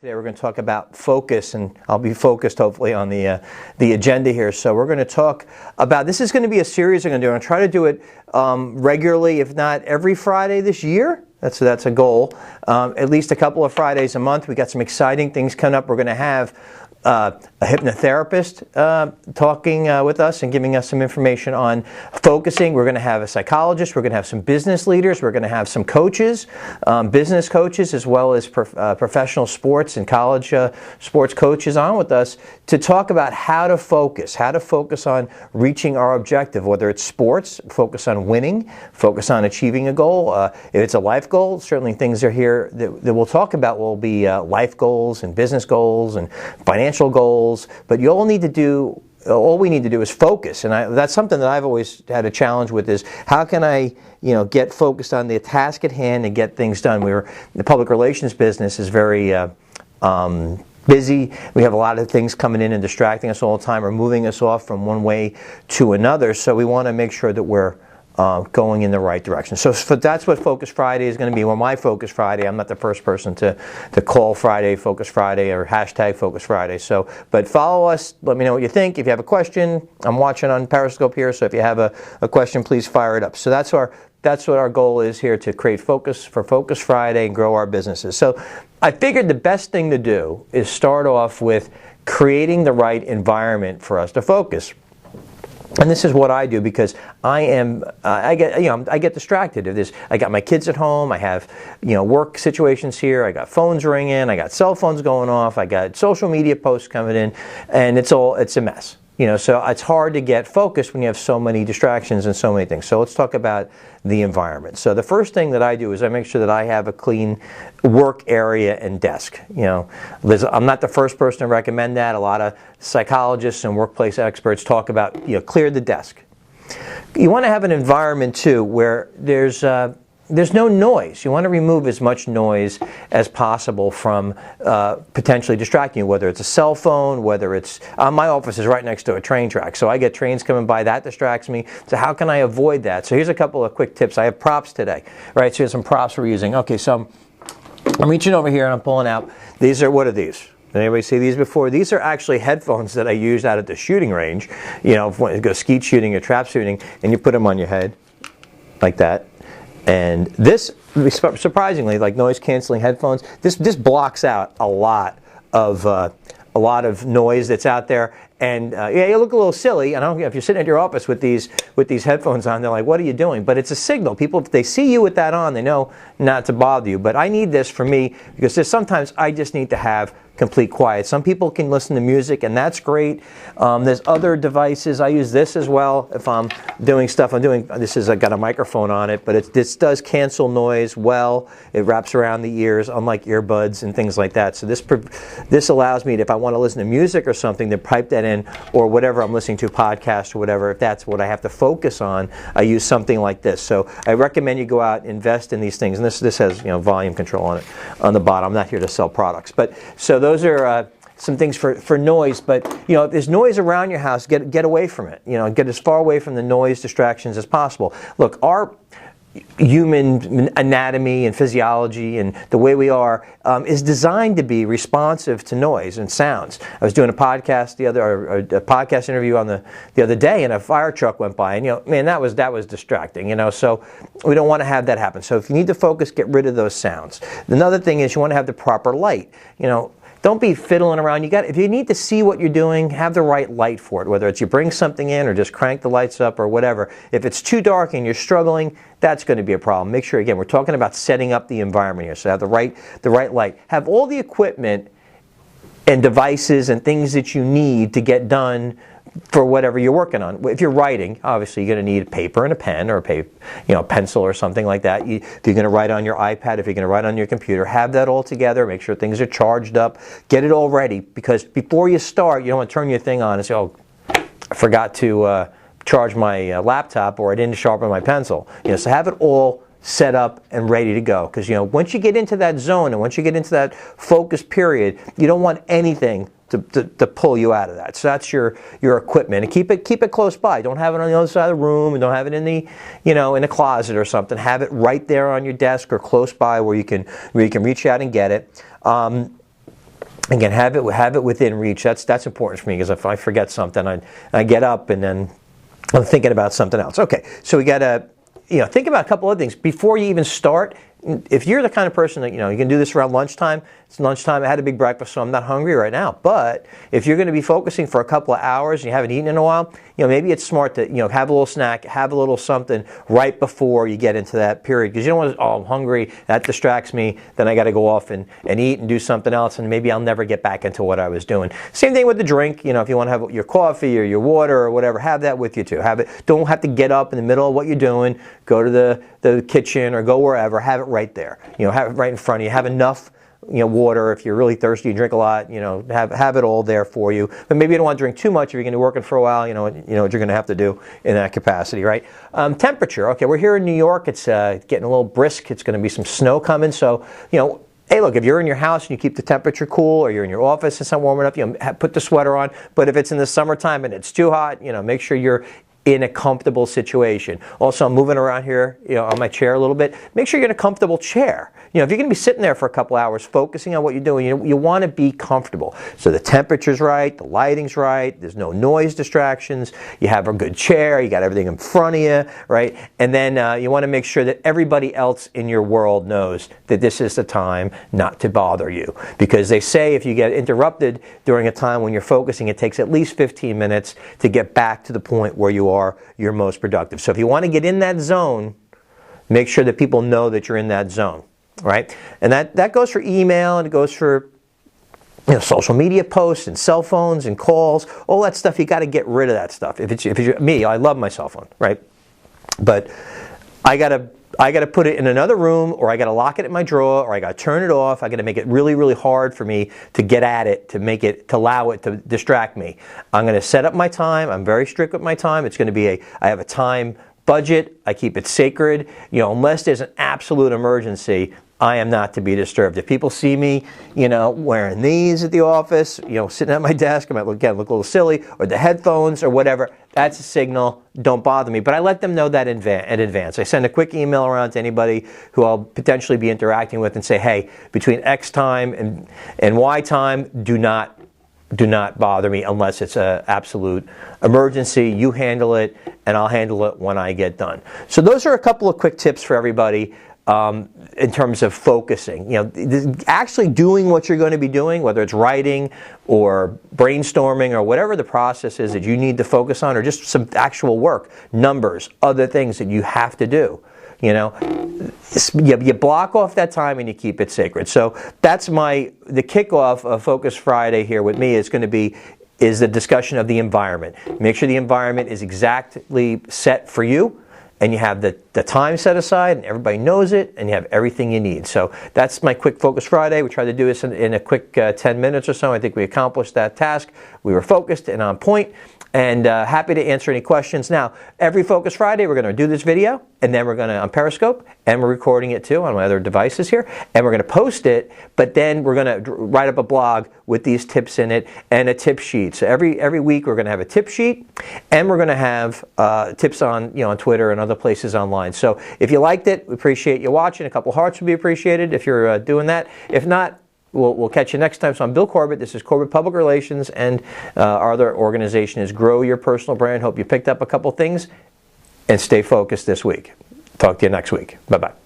Today we're going to talk about focus, and I'll be focused hopefully on the agenda here. So we're going to talk about, this is going to be a series I'm going to do. I'm going to try to do it regularly, if not every Friday this year. That's a goal. At least a couple of Fridays a month. We got some exciting things coming up. We're going to have a hypnotherapist talking with us and giving us some information on focusing. We're going to have a psychologist. We're going to have some business leaders. We're going to have some coaches, business coaches, as well as professional sports and college sports coaches on with us to talk about how to focus on reaching our objective, whether it's sports, focus on winning, focus on achieving a goal. If it's a life goal, certainly things are here that we'll talk about will be life goals and business goals and financial goals, but all we need to do is focus, and that's something that I've always had a challenge with, is how can I get focused on the task at hand and get things done. The public relations business is very busy. We have a lot of things coming in and distracting us all the time or moving us off from one way to another, so we want to make sure that we're going in the right direction. So that's what Focus Friday is going to be. Well, my Focus Friday, I'm not the first person to call Friday Focus Friday or hashtag Focus Friday. So, but follow us. Let me know what you think. If you have a question, I'm watching on Periscope here, so if you have a question, please fire it up. So that's what our goal is here, to create focus for Focus Friday and grow our businesses. So I figured the best thing to do is start off with creating the right environment for us to focus. And this is what I do, because I get distracted. I got my kids at home. I have work situations here. I got phones ringing. I got cell phones going off. I got social media posts coming in, and it's a mess. So it's hard to get focused when you have so many distractions and so many things. So let's talk about the environment. So the first thing that I do is I make sure that I have a clean work area and desk. I'm not the first person to recommend that. A lot of psychologists and workplace experts talk about clear the desk. You want to have an environment too where there's no noise. You want to remove as much noise as possible from potentially distracting you, whether it's a cell phone, whether it's... my office is right next to a train track, so I get trains coming by. That distracts me. So how can I avoid that? So here's a couple of quick tips. I have props today, right? So here's some props we're using. Okay, so I'm reaching over here and I'm pulling out. What are these? Did anybody see these before? These are actually headphones that I used out at the shooting range. If you go skeet shooting or trap shooting, and you put them on your head like that. And this, surprisingly, like noise-canceling headphones, this blocks out a lot of noise that's out there. And you look a little silly. And I don't know if you're sitting at your office with these headphones on, they're like, "What are you doing?" But it's a signal. People, if they see you with that on, they know not to bother you. But I need this for me, because sometimes I just need to have complete quiet. Some people can listen to music, and that's great. There's other devices. I use this as well if I'm doing stuff. I've got a microphone on it, but this does cancel noise well. It wraps around the ears, unlike earbuds and things like that. So this allows me to, if I want to listen to music or something, to pipe that in, or whatever I'm listening to, podcast or whatever. If that's what I have to focus on, I use something like this. So I recommend you go out and invest in these things. And this has volume control on it on the bottom. I'm not here to sell products, but so those are some things for noise. But if there's noise around your house, get away from it. Get as far away from the noise distractions as possible. Look, our human anatomy and physiology and the way we are is designed to be responsive to noise and sounds. I was doing a podcast a podcast interview the other day, and a fire truck went by, and that was distracting. So we don't want to have that happen. So if you need to focus, get rid of those sounds. Another thing is you want to have the proper light. Don't be fiddling around. If you need to see what you're doing, have the right light for it, whether it's you bring something in or just crank the lights up or whatever. If it's too dark and you're struggling, that's going to be a problem. Make sure, again, we're talking about setting up the environment here. So have the right light. Have all the equipment and devices and things that you need to get done for whatever you're working on. If you're writing, obviously you're going to need paper and a pen, or a pencil or something like that. If you're going to write on your iPad, if you're going to write on your computer, have that all together. Make sure things are charged up. Get it all ready, because before you start, you don't want to turn your thing on and say, "Oh, I forgot to charge my laptop," or "I didn't sharpen my pencil." So have it all set up and ready to go, because once you get into that zone and once you get into that focus period, you don't want anything to pull you out of that. So that's your equipment, and keep it close by. Don't have it on the other side of the room, and don't have it in the in a closet or something. Have it right there on your desk or close by where you can reach out and get it. again, have it within reach. That's important for me, because if I forget something, I get up and then I'm thinking about something else. Okay, so we got to think about a couple of things before you even start. If you're the kind of person that, you can do this around lunchtime, it's lunchtime, I had a big breakfast, so I'm not hungry right now. But if you're going to be focusing for a couple of hours and you haven't eaten in a while, maybe it's smart to, have a little snack, have a little something right before you get into that period. Because you don't want to, I'm hungry, that distracts me, then I got to go off and eat and do something else, and maybe I'll never get back into what I was doing. Same thing with the drink, if you want to have your coffee or your water or whatever, have that with you too. Don't have to get up in the middle of what you're doing, go to the kitchen or go wherever, have it right there. Have it right in front of you. Have enough water. If you're really thirsty, you drink a lot, have it all there for you. But maybe you don't want to drink too much if you're going to be working for a while, what you're going to have to do in that capacity, right? Temperature. Okay, we're here in New York. It's getting a little brisk. It's going to be some snow coming. So, hey, look, if you're in your house and you keep the temperature cool, or you're in your office and it's not warm enough, put the sweater on. But if it's in the summertime and it's too hot, make sure you're in a comfortable situation. Also, I'm moving around here, on my chair a little bit. Make sure you're in a comfortable chair. If you're going to be sitting there for a couple hours focusing on what you're doing, you want to be comfortable. So the temperature's right, the lighting's right, there's no noise distractions, you have a good chair, you got everything in front of you, right? And then you want to make sure that everybody else in your world knows that this is the time not to bother you. Because they say if you get interrupted during a time when you're focusing, it takes at least 15 minutes to get back to the point where you're most productive. So if you want to get in that zone, make sure that people know that you're in that zone, right? And that goes for email, and it goes for social media posts and cell phones and calls, all that stuff. You got to get rid of that stuff. If it's me, I love my cell phone, right? But I got to put it in another room, or I got to lock it in my drawer, or I got to turn it off. I got to make it really, really hard for me to get at it, to allow it to distract me. I'm going to set up my time. I'm very strict with my time. It's going to be I have a time budget. I keep it sacred. Unless there's an absolute emergency, I am not to be disturbed. If people see me, wearing these at the office, sitting at my desk, I might look a little silly, or the headphones or whatever, that's a signal. Don't bother me. But I let them know that in advance. I send a quick email around to anybody who I'll potentially be interacting with and say, hey, between X time and Y time, do not bother me unless it's an absolute emergency. You handle it, and I'll handle it when I get done. So those are a couple of quick tips for everybody. In terms of focusing, actually doing what you're going to be doing, whether it's writing or brainstorming or whatever the process is that you need to focus on, or just some actual work, numbers, other things that you have to do. You block off that time and you keep it sacred. So that's the kickoff of Focus Friday here with me is the discussion of the environment. Make sure the environment is exactly set for you, and you have the time set aside, and everybody knows it, and you have everything you need. So that's my quick Focus Friday. We tried to do this in a quick 10 minutes or so. I think we accomplished that task. We were focused and on point, and happy to answer any questions. Now, every Focus Friday, we're going to do this video, and then we're going to, on Periscope, and we're recording it too on my other devices here, and we're going to post it, but then we're going to write up a blog with these tips in it and a tip sheet. So every week we're going to have a tip sheet, and we're going to have tips on Twitter and other places online. So if you liked it, we appreciate you watching. A couple hearts would be appreciated if you're doing that. If not, we'll catch you next time. So I'm Bill Corbett. This is Corbett Public Relations, and our other organization is Grow Your Personal Brand. Hope you picked up a couple things, and stay focused this week. Talk to you next week. Bye-bye.